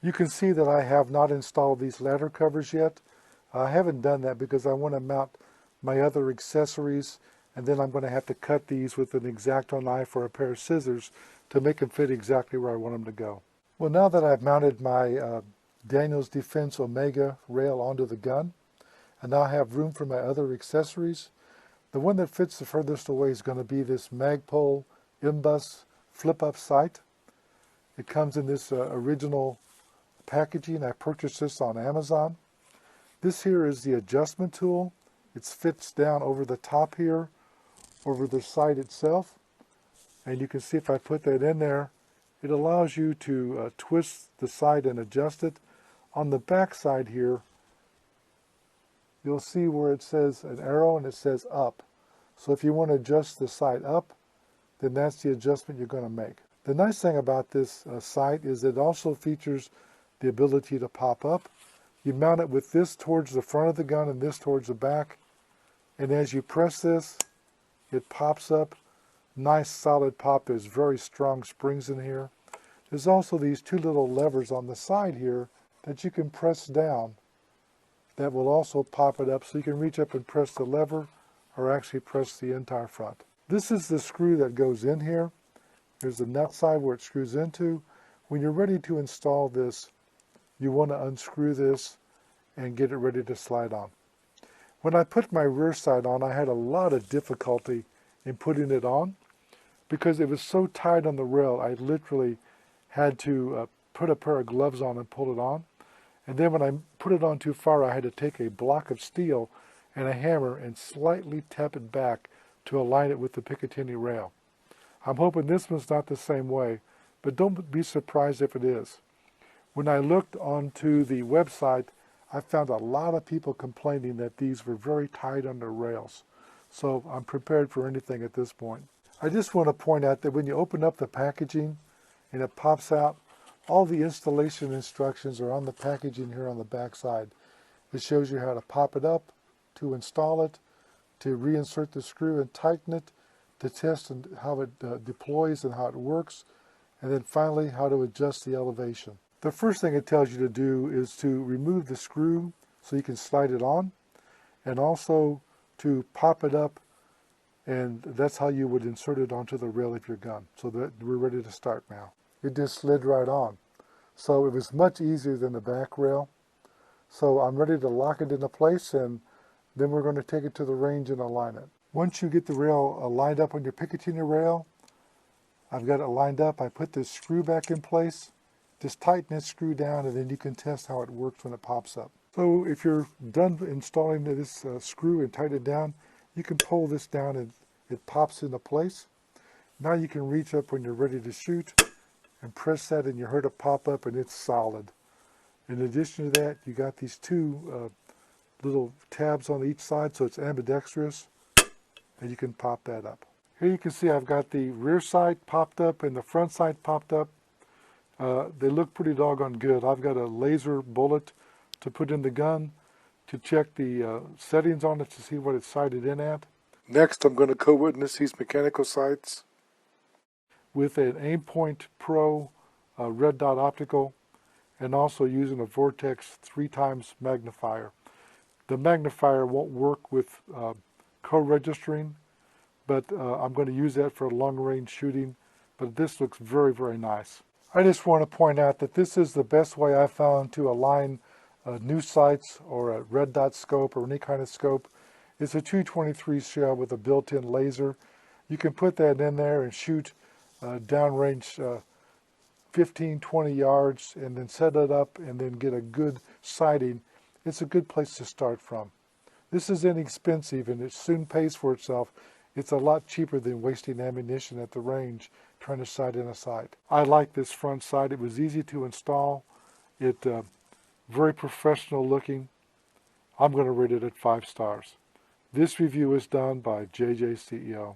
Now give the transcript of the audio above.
You can see that I have not installed these ladder covers yet. I haven't done that because I want to mount my other accessories, and then I'm going to have to cut these with an X-Acto knife or a pair of scissors to make them fit exactly where I want them to go. Well, now that I've mounted my Daniels Defense Omega rail onto the gun, and now I have room for my other accessories, the one that fits the furthest away is going to be this Magpul MBUS flip-up sight. It comes in this original packaging. I purchased this on Amazon. This here is the adjustment tool. It fits down over the top here, over the sight itself. And you can see if I put that in there, it allows you to twist the sight and adjust it. On the back side here, you'll see where it says an arrow and it says up. So if you want to adjust the sight up, then that's the adjustment you're going to make. The nice thing about this sight is it also features the ability to pop up. You mount it with this towards the front of the gun and this towards the back. And as you press this, it pops up. Nice solid pop. There's very strong springs in here. There's also these two little levers on the side here that you can press down. That will also pop it up, so you can reach up and press the lever or actually press the entire front. This is the screw that goes in here. There's the nut side where it screws into. When you're ready to install this, you want to unscrew this and get it ready to slide on. When I put my rear sight on, I had a lot of difficulty in putting it on because it was so tight on the rail. I literally had to put a pair of gloves on and pull it on. And then when I put it on too far, I had to take a block of steel and a hammer and slightly tap it back to align it with the Picatinny rail. I'm hoping this one's not the same way, but don't be surprised if it is. When I looked onto the website, I found a lot of people complaining that these were very tight on their rails. So I'm prepared for anything at this point. I just want to point out that when you open up the packaging and it pops out, all the installation instructions are on the packaging here on the back side. It shows you how to pop it up, to install it, to reinsert the screw and tighten it, to test and how it deploys and how it works, and then finally how to adjust the elevation. The first thing it tells you to do is to remove the screw so you can slide it on, and also to pop it up, and that's how you would insert it onto the rail of your gun. So that we're ready to start now. It just slid right on. So it was much easier than the back rail. So I'm ready to lock it into place, and then we're going to take it to the range and align it. Once you get the rail lined up on your Picatinny rail, I've got it lined up. I put this screw back in place. Just tighten this screw down, and then you can test how it works when it pops up. So if you're done installing this screw and tighten it down, you can pull this down and it pops into place. Now you can reach up when you're ready to shoot and press that, and you heard it pop up, and it's solid. In addition to that, you got these two little tabs on each side, so it's ambidextrous, and you can pop that up. Here you can see I've got the rear sight popped up and the front sight popped up. They look pretty doggone good. I've got a laser bullet to put in the gun to check the settings on it to see what it's sighted in at. Next, I'm going to co-witness these mechanical sights with an Aimpoint Pro red dot optical, and also using a Vortex 3x magnifier. The magnifier won't work with co-registering, but I'm going to use that for long-range shooting. But this looks very, very nice. I just want to point out that this is the best way I found to align new sights or a red dot scope or any kind of scope. It's a 223 shell with a built-in laser. You can put that in there and shoot downrange 15, 20 yards, and then set it up and then get a good sighting. It's a good place to start from. This is inexpensive and it soon pays for itself. It's a lot cheaper than wasting ammunition at the range trying to sight in a sight. I like this front sight. It was easy to install. It very professional looking. I'm going to rate it at 5 stars. This review is done by JJ CEO.